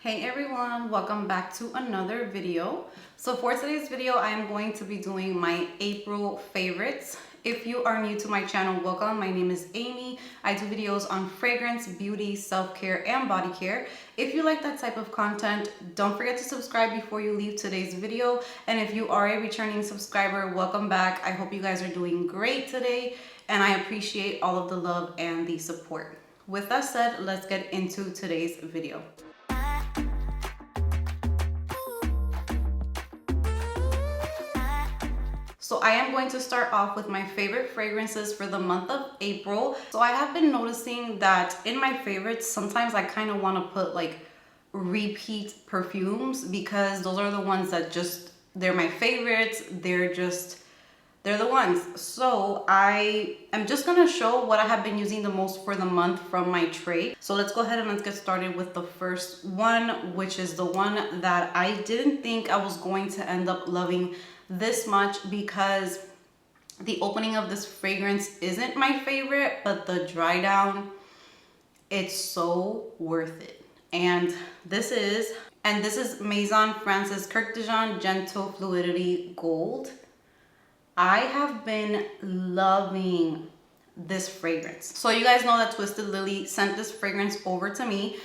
Hey everyone, welcome back to another video. So for today's video, I am going to be doing my April favorites. If you are new to my channel, welcome. My name is Amy. I do videos on fragrance, beauty, self-care, and body care. If you like that type of content, don't forget to subscribe before you leave today's video. And if you are a returning subscriber, welcome back. I hope you guys are doing great today, and I appreciate all of the love and the support. With that said, let's get into today's video. So I am going to start off with my favorite fragrances for the month of April. So I have been noticing that in my favorites, sometimes I kind of want to put like repeat perfumes because those are the ones that they're my favorites. They're the ones. So I am just going to show what I have been using the most for the month from my tray. So let's go ahead and let's get started with the first one, which is the one that I didn't think I was going to end up loving this much because the opening of this fragrance isn't my favorite, but the dry down, it's so worth it. And this is Maison Francis Kurkdjian Gentle Fluidity Gold. I have been loving this fragrance. So you guys know that Twisted Lily sent this fragrance over to me,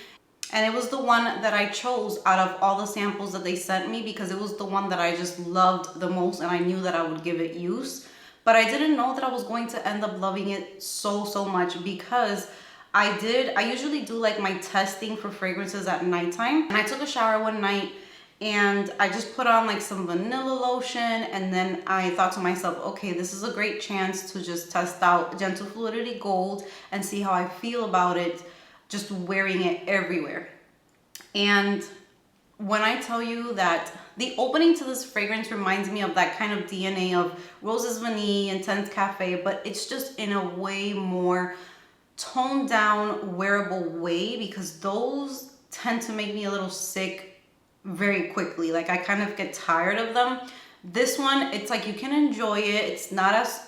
and it was the one that I chose out of all the samples that they sent me because it was the one that I just loved the most, and I knew that I would give it use. But I didn't know that I was going to end up loving it so much because I usually do like my testing for fragrances at nighttime. And I took a shower one night and I just put on like some vanilla lotion, and then I thought to myself, okay, this is a great chance to just test out Gentle Fluidity Gold and see how I feel about it, just wearing it everywhere. And when I tell you that the opening to this fragrance reminds me of that kind of DNA of Roses Vanille, Intense Cafe, but it's just in a way more toned down, wearable way, because those tend to make me a little sick very quickly. Like I kind of get tired of them. This one, it's like you can enjoy it. It's not as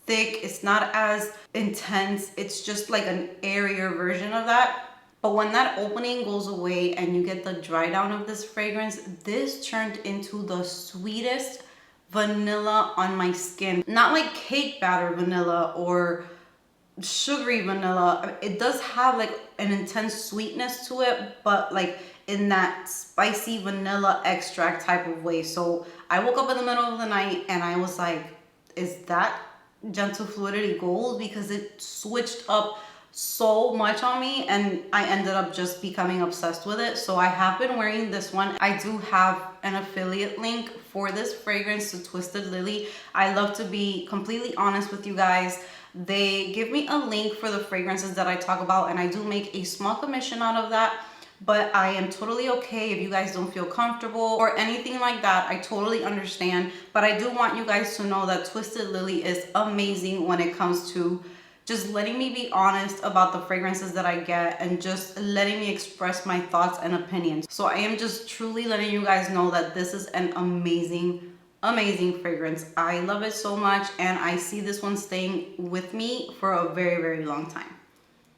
thick, it's not as intense, it's just like an airier version of that. But when that opening goes away and you get the dry down of this fragrance, this turned into the sweetest vanilla on my skin. Not like cake batter vanilla or sugary vanilla. It does have like an intense sweetness to it, but like in that spicy vanilla extract type of way. So I woke up in the middle of the night and I was like, is that Gentle Fluidity Gold? Because it switched up so much on me and I ended up just becoming obsessed with it. So I have been wearing this one. I do have an affiliate link for this fragrance to Twisted Lily. I love to be completely honest with you guys. They give me a link for the fragrances that I talk about, and I do make a small commission out of that. But I am totally okay if you guys don't feel comfortable or anything like that. I totally understand. But I do want you guys to know that Twisted Lily is amazing when it comes to just letting me be honest about the fragrances that I get and just letting me express my thoughts and opinions. So I am just truly letting you guys know that this is an amazing fragrance. I love it so much, and I see this one staying with me for a very long time.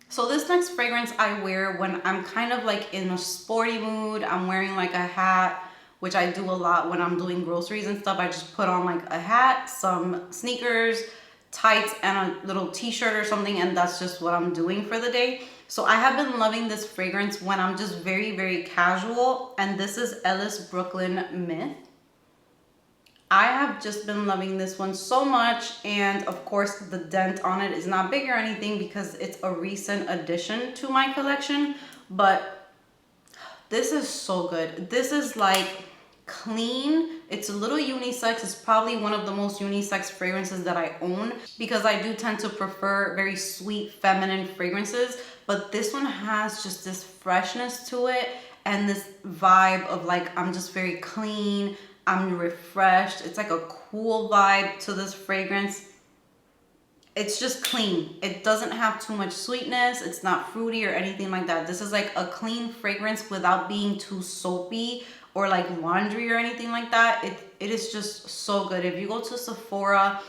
So this next fragrance I wear when I'm kind of like in a sporty mood. I'm wearing like a hat, which I do a lot when I'm doing groceries and stuff. I just put on like a hat, some sneakers, tights, and a little t-shirt or something, and that's just what I'm doing for the day. So I have been loving this fragrance when I'm just very casual, and this is Ellis Brooklyn Myth. I have just been loving this one so much, and of course the dent on it is not big or anything because it's a recent addition to my collection, but this is so good. This is like clean. It's a little unisex. It's probably one of the most unisex fragrances that I own because I do tend to prefer very sweet feminine fragrances, but this one has just this freshness to it and this vibe of like I'm just very clean, I'm refreshed. It's like a cool vibe to this fragrance. It's just clean. It doesn't have too much sweetness. It's not fruity or anything like that. This is like a clean fragrance without being too soapy or like laundry or anything like that. It is just so good. If you go to Sephora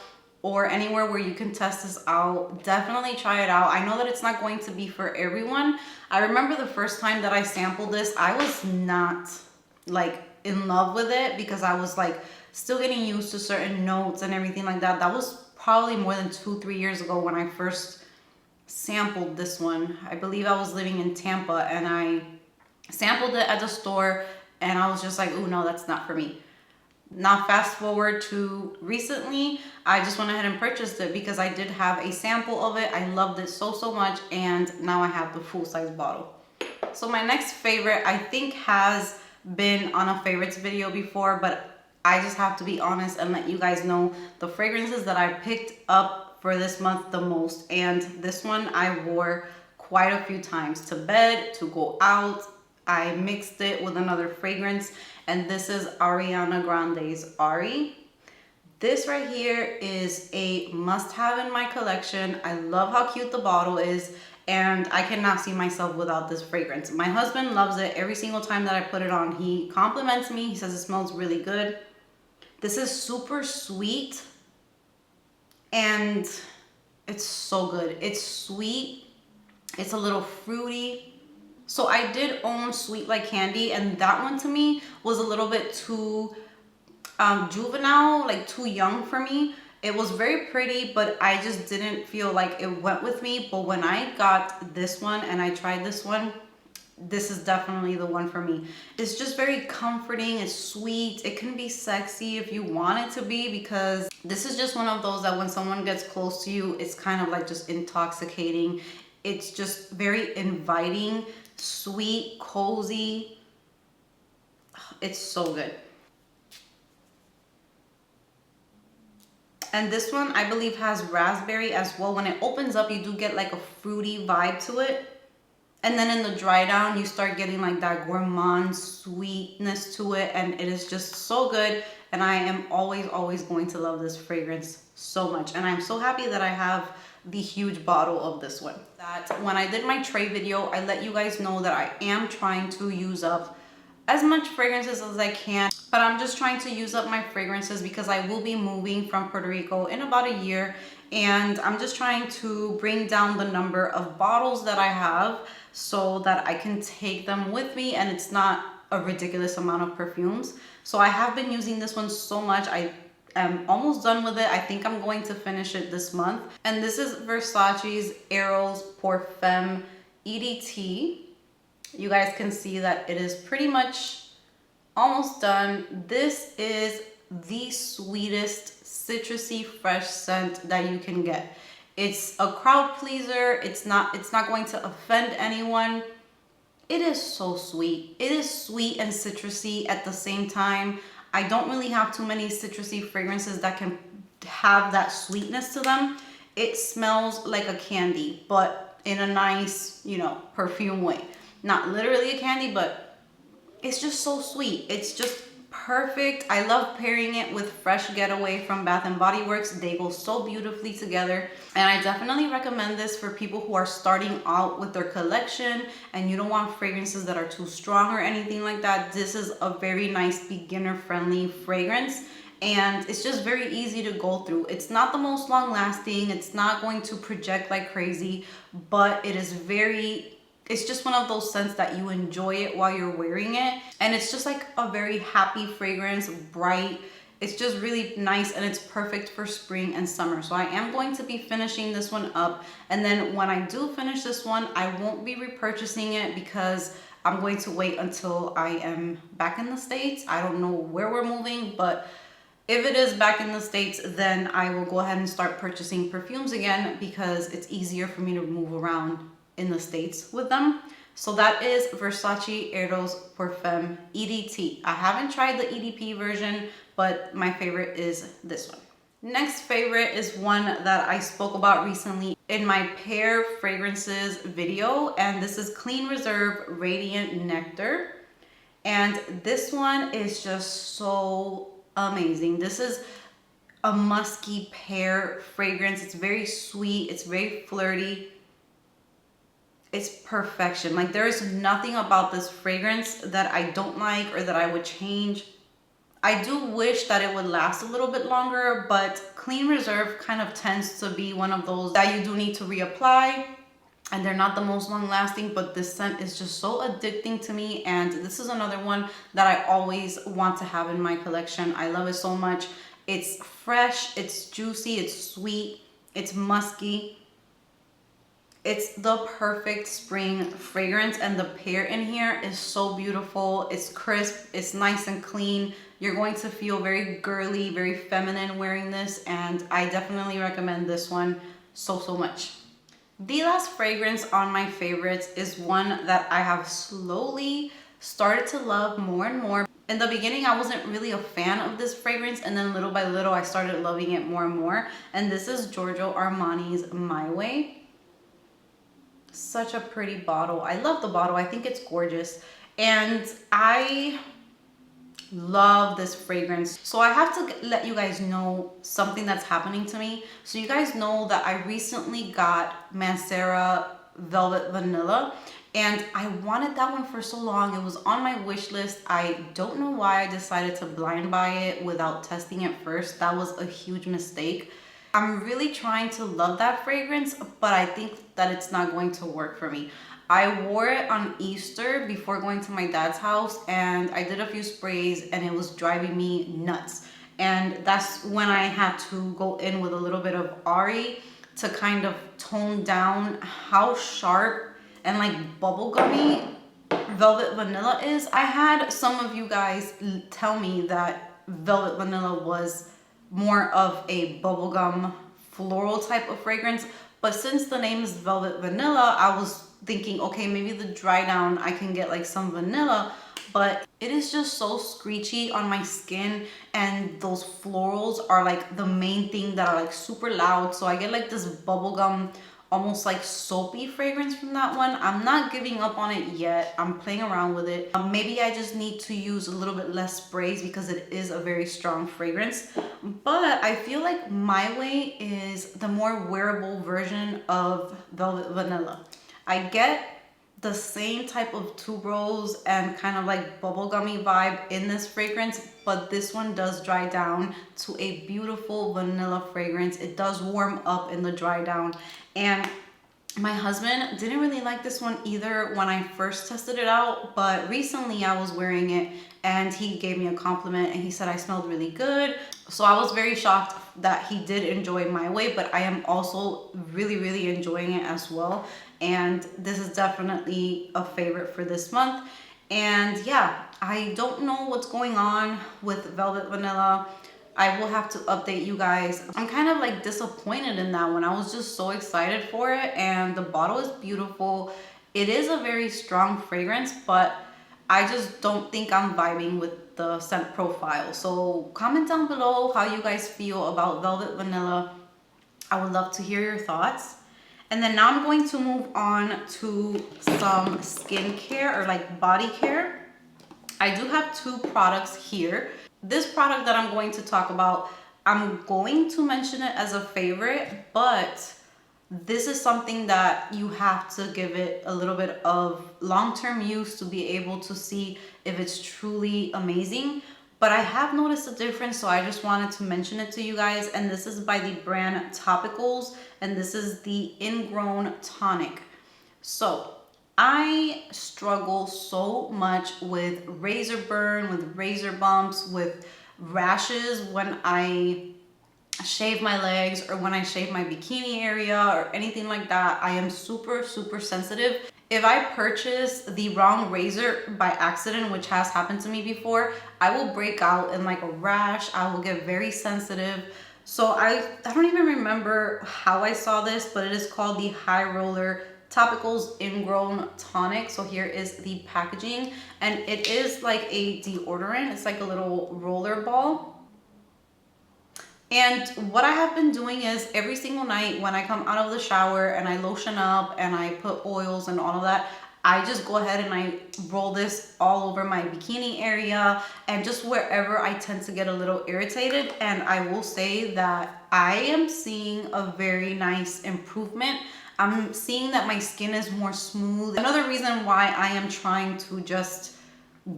or anywhere where you can test this out, definitely try it out. I know that it's not going to be for everyone. I remember the first time that I sampled this, I was not like in love with it because I was like still getting used to certain notes and everything like that. That was probably more than 2-3 years ago when I first sampled this one. I believe I was living in Tampa and I sampled it at the store and I was just like, oh no, that's not for me. Now fast forward to recently, I just went ahead and purchased it because I did have a sample of it. I loved it so much, and now I have the full-size bottle. So my next favorite, I think, has been on a favorites video before, but I just have to be honest and let you guys know the fragrances that I picked up for this month the most. And this one I wore quite a few times to bed, to go out. I mixed it with another fragrance, and this is Ariana Grande's Ari. This right here is a must-have in my collection. I love how cute the bottle is, and I cannot see myself without this fragrance. My husband loves it. Every single time that I put it on, he compliments me. He says it smells really good. This is super sweet, and it's so good. It's sweet. It's a little fruity. So I did own Sweet Like Candy, and that one to me was a little bit too juvenile, like too young for me. It was very pretty, but I just didn't feel like it went with me. But when I got this one and I tried this one, this is definitely the one for me. It's just very comforting. It's sweet. It can be sexy if you want it to be, because this is just one of those that when someone gets close to you, it's kind of like just intoxicating. It's just very inviting, sweet, cozy. It's so good. And this one I believe has raspberry as well. When it opens up, you do get like a fruity vibe to it. And then in the dry down, you start getting like that gourmand sweetness to it. And it is just so good. And I am always going to love this fragrance so much. And I'm so happy that I have the huge bottle of this one. That when I did my tray video, I let you guys know that I am trying to use up as much fragrances as I can, but I'm just trying to use up my fragrances because I will be moving from Puerto Rico in about a year, and I'm just trying to bring down the number of bottles that I have so that I can take them with me and it's not a ridiculous amount of perfumes. So I have been using this one so much. I'm almost done with it. I think I'm going to finish it this month. And this is Versace's Arrows Perfume EDT. You guys can see that it is pretty much almost done. This is the sweetest citrusy fresh scent that you can get. It's a crowd pleaser. It's not going to offend anyone. It is so sweet. It is sweet and citrusy at the same time. I don't really have too many citrusy fragrances that can have that sweetness to them. It smells like a candy, but in a nice, perfume way. Not literally a candy, but it's just so sweet. It's just perfect. I love pairing it with Fresh Getaway from Bath & Body Works. They go so beautifully together. And I definitely recommend this for people who are starting out with their collection and you don't want fragrances that are too strong or anything like that. This is a very nice beginner-friendly fragrance. And it's just very easy to go through. It's not the most long-lasting. It's not going to project like crazy, but it's just one of those scents that you enjoy it while you're wearing it. And it's just like a very happy fragrance, bright. It's just really nice, and it's perfect for spring and summer. So I am going to be finishing this one up. And then when I do finish this one, I won't be repurchasing it because I'm going to wait until I am back in the States. I don't know where we're moving, but if it is back in the States, then I will go ahead and start purchasing perfumes again because it's easier for me to move around in the States with them. So that is Versace Arrows Perfume EDT. I haven't tried the EDP version, but my favorite is this one. Next favorite is one that I spoke about recently in my Pair Fragrances video, and this is Clean Reserve Radiant Nectar. And this one is just so amazing. This is a musky pear fragrance. It's very sweet. It's very flirty. It's perfection. Like, there is nothing about this fragrance that I don't like or that I would change. I do wish that it would last a little bit longer, but Clean Reserve kind of tends to be one of those that you do need to reapply, and they're not the most long lasting, but this scent is just so addicting to me, and this is another one that I always want to have in my collection. I love it so much. It's fresh, it's juicy, it's sweet, it's musky. It's the perfect spring fragrance, and the pear in here is so beautiful. It's crisp, it's nice and clean. You're going to feel very girly, very feminine wearing this, and I definitely recommend this one so much. The last fragrance on my favorites is one that I have slowly started to love more and more. In the beginning, I wasn't really a fan of this fragrance, and then little by little, I started loving it more and more. And this is Giorgio Armani's My Way. Such a pretty bottle. I love the bottle. I think it's gorgeous. And I love this fragrance. So I have to let you guys know something that's happening to me. So you guys know that I recently got Mancera Velvet Vanilla, and I wanted that one for so long. It was on my wish list. I don't know why I decided to blind buy it without testing it first. That was a huge mistake. I'm really trying to love that fragrance, but I think that it's not going to work for me. I wore it on Easter before going to my dad's house, and I did a few sprays, and it was driving me nuts. And that's when I had to go in with a little bit of Ari to kind of tone down how sharp and like bubblegummy Velvet Vanilla is. I had some of you guys tell me that Velvet Vanilla was more of a bubblegum floral type of fragrance, but since the name is Velvet Vanilla, I was thinking, okay, maybe the dry down I can get like some vanilla, but it is just so screechy on my skin, and those florals are like the main thing that are like super loud, so I get like this bubblegum, almost like soapy fragrance from that one. I'm not giving up on it yet. I'm playing around with it. Maybe I just need to use a little bit less sprays because it is a very strong fragrance. But I feel like My Way is the more wearable version of Velvet Vanilla. I get the same type of tuberose and kind of like bubblegummy vibe in this fragrance, but this one does dry down to a beautiful vanilla fragrance. It does warm up in the dry down, and my husband didn't really like this one either when I first tested it out, but recently I was wearing it and he gave me a compliment and he said I smelled really good. So I was very shocked that he did enjoy My Way, but I am also really enjoying it as well. And this is definitely a favorite for this month. And yeah, I don't know what's going on with Velvet Vanilla. I will have to update you guys. I'm kind of like disappointed in that one. I was just so excited for it, and the bottle is beautiful. It is a very strong fragrance, but I just don't think I'm vibing with the scent profile. So comment down below how you guys feel about Velvet Vanilla. I would love to hear your thoughts. And then now I'm going to move on to some skincare or like body care. I do have two products here. This product that I'm going to talk about, I'm going to mention it as a favorite, but this is something that you have to give it a little bit of long-term use to be able to see if it's truly amazing. But I have noticed a difference, so I just wanted to mention it to you guys. And this is by the brand Topicals, and this is the Ingrown Tonic. So I struggle so much with razor burn, with razor bumps, with rashes when I shave my legs or when I shave my bikini area or anything like that. I am super sensitive. If I purchase the wrong razor by accident, which has happened to me before, I will break out in like a rash. I will get very sensitive. So I don't even remember how I saw this, but it is called the High Roller Topicals Ingrown Tonic. So here is the packaging, and it is like a deodorant. It's like a little roller ball. And what I have been doing is every single night when I come out of the shower and I lotion up and I put oils and all of that, I just go ahead and I roll this all over my bikini area and just wherever I tend to get a little irritated. And I will say that I am seeing a very nice improvement. I'm seeing that my skin is more smooth. Another reason why I am trying to just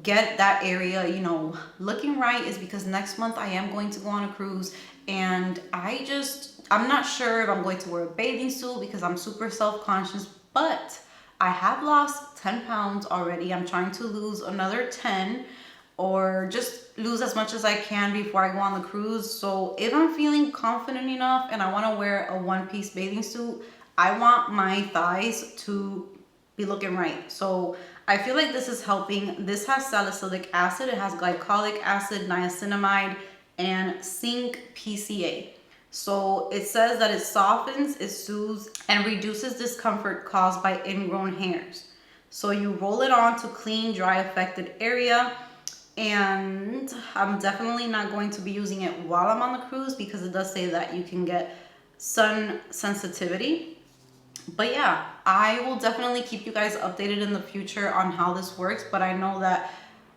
get that area, you know, looking right, is because next month I am going to go on a cruise, and I'm not sure if I'm going to wear a bathing suit because I'm super self-conscious, but I have lost 10 pounds already. I'm trying to lose another 10, or just lose as much as I can before I go on the cruise. So if I'm feeling confident enough and I want to wear a one-piece bathing suit, I want my thighs to be looking right. So I feel like this is helping. This has salicylic acid, it has glycolic acid, niacinamide, and zinc PCA. So it says that it softens, it soothes, and reduces discomfort caused by ingrown hairs. So you roll it on to clean, dry affected area. And I'm definitely not going to be using it while I'm on the cruise because it does say that you can get sun sensitivity. But yeah, I will definitely keep you guys updated in the future on how this works. But I know that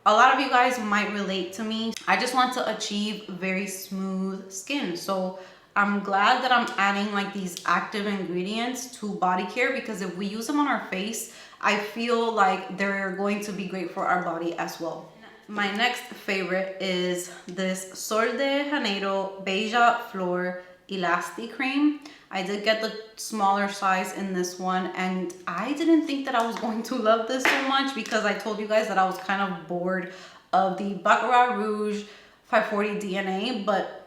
a lot of you guys might relate to me. I just want to achieve very smooth skin. So I'm glad that I'm adding like these active ingredients to body care, because if we use them on our face, I feel like they're going to be great for our body as well. My next favorite is this Sol de Janeiro Beija Flor Elasti Cream. I did get the smaller size in this one, and I didn't think that I was going to love this so much because I told you guys that I was kind of bored of the Baccarat Rouge 540 DNA, but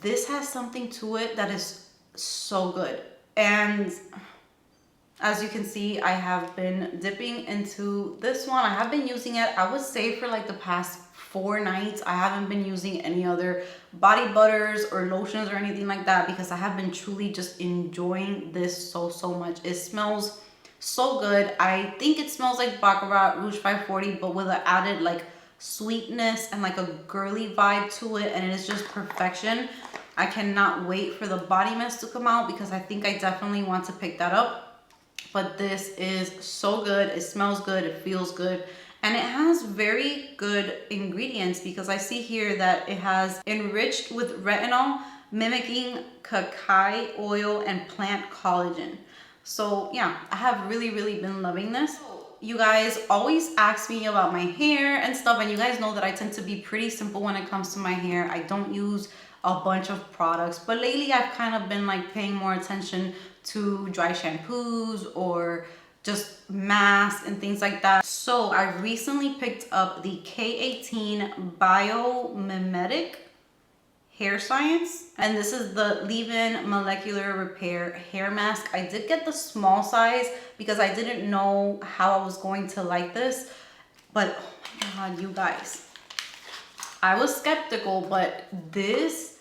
this has something to it that is so good. And as you can see, I have been dipping into this one. I have been using it, I would say, for like the past 4 nights. I haven't been using any other body butters or lotions or anything like that because I have been truly just enjoying this so much. It smells so good. I think it smells like Baccarat Rouge 540, but with an added like sweetness and like a girly vibe to it, and it is just perfection. I cannot wait for the body mist to come out because I think I definitely want to pick that up. But this is so good. It smells good, it feels good, and it has very good ingredients because I see here that it has enriched with retinol, mimicking cacao oil and plant collagen. So yeah, I have really been loving this. You guys always ask me about my hair and stuff, and you guys know that I tend to be pretty simple when it comes to my hair. I don't use a bunch of products, but lately I've kind of been like paying more attention to dry shampoos or just masks and things like that. So I recently picked up the K18 Biomimetic Hair Science, and this is the leave-in molecular repair hair mask. I did get the small size because I didn't know how I was going to like this, but oh my god, you guys, I was skeptical, but this,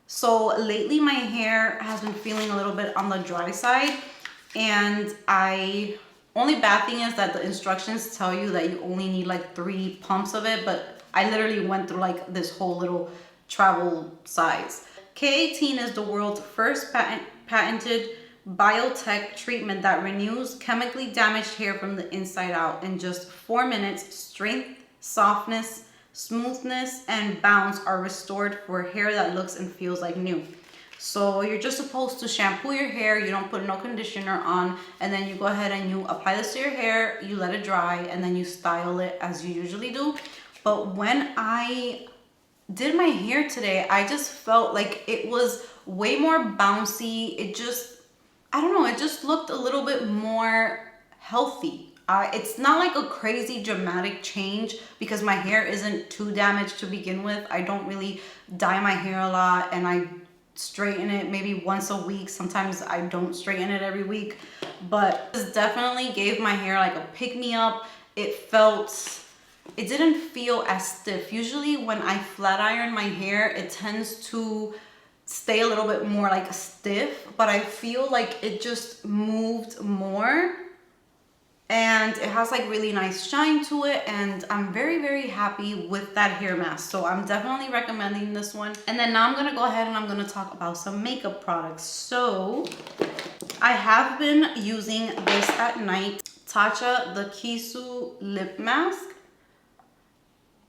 so lately my hair has been feeling a little bit on the dry side, and only bad thing is that the instructions tell you that you only need like 3 pumps of it, but I literally went through like this whole little travel size. K18 is the world's first patented biotech treatment that renews chemically damaged hair from the inside out. In just 4 minutes, strength, softness, smoothness, and bounce are restored for hair that looks and feels like new. So you're just supposed to shampoo your hair, you don't put no conditioner on, and then you go ahead and you apply this to your hair, you let it dry, and then you style it as you usually do. But when I did my hair today, I just felt like it was way more bouncy. It just, I don't know, it just looked a little bit more healthy. It's not like a crazy dramatic change because my hair isn't too damaged to begin with. I don't really dye my hair a lot, and I straighten it maybe once a week. Sometimes I don't straighten it every week, but this definitely gave my hair like a pick-me-up. It didn't feel as stiff. Usually when I flat iron my hair, it tends to stay a little bit more like stiff, but I feel like it just moved more, and it has like really nice shine to it, and I'm very happy with that hair mask. So I'm definitely recommending this one. And then now I'm gonna go ahead and I'm gonna talk about some makeup products. So I have been using this at night, Tatcha the Kisu lip mask,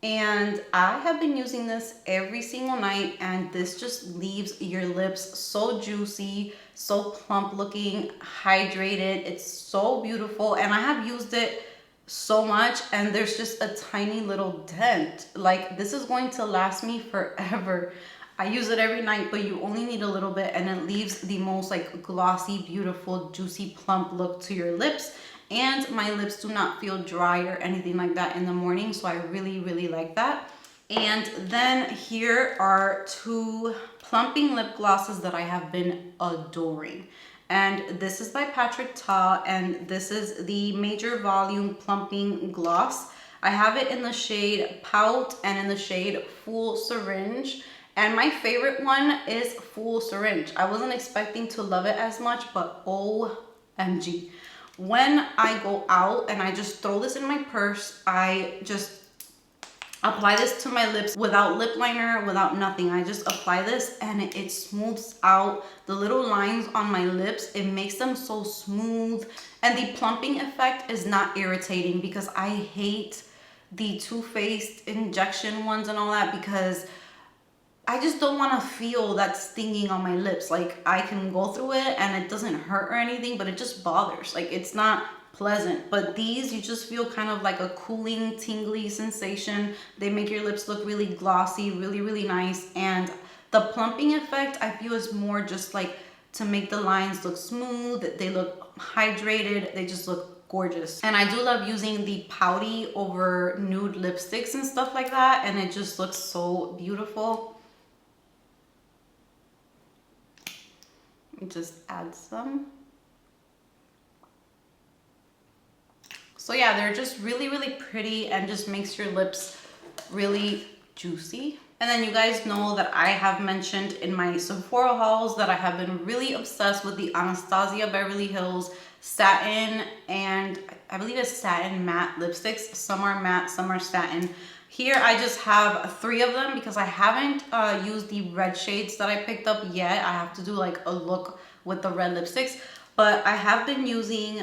and I have been using this every single night, and this just leaves your lips so juicy, so plump looking, hydrated. It's so beautiful, and I have used it so much, and there's just a tiny little dent. Like, this is going to last me forever. I use it every night, but you only need a little bit, and it leaves the most like glossy, beautiful, juicy, plump look to your lips. And my lips do not feel dry or anything like that in the morning, so I really, really like that. And then here are two plumping lip glosses that I have been adoring. And this is by Patrick Ta, and this is the Major Volume Plumping Gloss. I have it in the shade Pout and in the shade Full Syringe. And my favorite one is Full Syringe. I wasn't expecting to love it as much, but OMG. When I go out and I just throw this in my purse, I just apply this to my lips without lip liner, without nothing. I just apply this and it smooths out the little lines on my lips. It makes them so smooth. And the plumping effect is not irritating, because I hate the Too Faced injection ones and all that, because I just don't want to feel that stinging on my lips. Like, I can go through it and it doesn't hurt or anything, but it just bothers. Like, it's not pleasant. But these, you just feel kind of like a cooling, tingly sensation. They make your lips look really glossy, really, really nice. And the plumping effect, I feel, is more just like to make the lines look smooth. They look hydrated. They just look gorgeous. And I do love using the pouty over nude lipsticks and stuff like that. And it just looks so beautiful. Just add some. So yeah, they're just really, really pretty and just makes your lips really juicy. And then you guys know that I have mentioned in my Sephora hauls that I have been really obsessed with the Anastasia Beverly Hills satin, and I believe it's satin matte lipsticks. Some are matte, some are satin. Here I just have 3 of them because I haven't used the red shades that I picked up yet. I have to do like a look with the red lipsticks. But I have been using,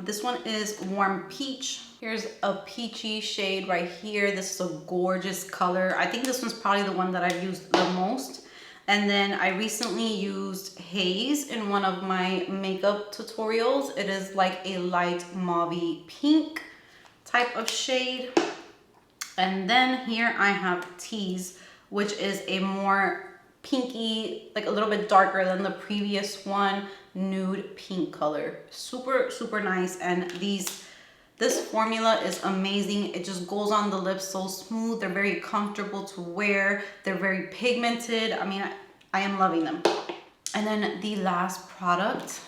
this one is Warm Peach. Here's a peachy shade right here. This is a gorgeous color. I think this one's probably the one that I've used the most. And then I recently used Haze in one of my makeup tutorials. It is like a light mauve pink type of shade. And then here I have Tease, which is a more pinky, like a little bit darker than the previous one, nude pink color. Super, super nice. And this formula is amazing. It just goes on the lips so smooth. They're very comfortable to wear. They're very pigmented. I mean, I am loving them. And then the last product,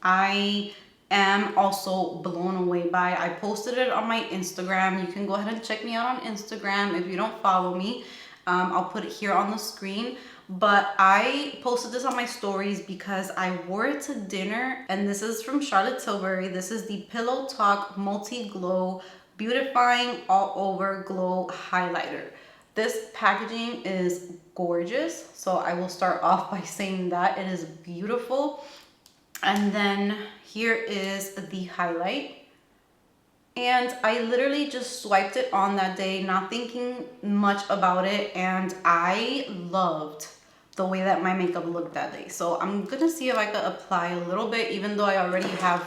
I am also blown away by. I posted it on my Instagram. You can go ahead and check me out on Instagram if you don't follow me. I'll put it here on the screen. But I posted this on my stories because I wore it to dinner, and this is from Charlotte Tilbury. This is the Pillow Talk Multi-Glow Beautifying All Over Glow Highlighter. This packaging is gorgeous, so I will start off by saying that it is beautiful. And then here is the highlight. And I literally just swiped it on that day, not thinking much about it, and I loved the way that my makeup looked that day. So I'm gonna see if I could apply a little bit, even though I already have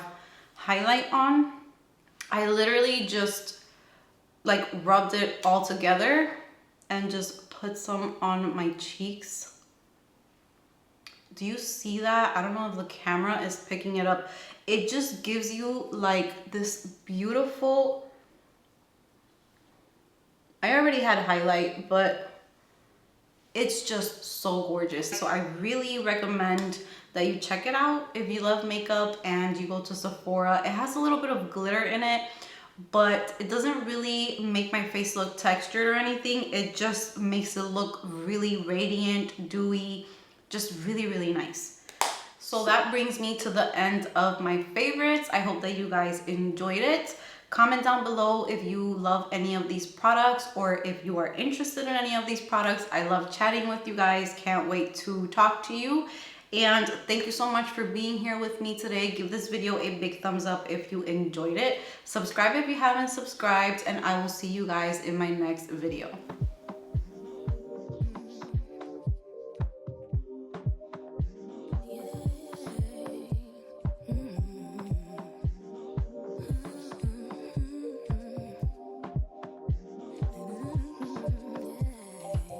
highlight on. I literally just like rubbed it all together and just put some on my cheeks. Do you see that? I don't know if the camera is picking it up. It just gives you like this beautiful, I already had highlight, but it's just so gorgeous. So I really recommend that you check it out if you love makeup and you go to Sephora. It has a little bit of glitter in it, but it doesn't really make my face look textured or anything. It just makes it look really radiant, dewy, just really, really nice. So that brings me to the end of my favorites. I hope that you guys enjoyed it. Comment down below if you love any of these products or if you are interested in any of these products. I love chatting with you guys. Can't wait to talk to you. And thank you so much for being here with me today. Give this video a big thumbs up if you enjoyed it. Subscribe if you haven't subscribed, and I will see you guys in my next video.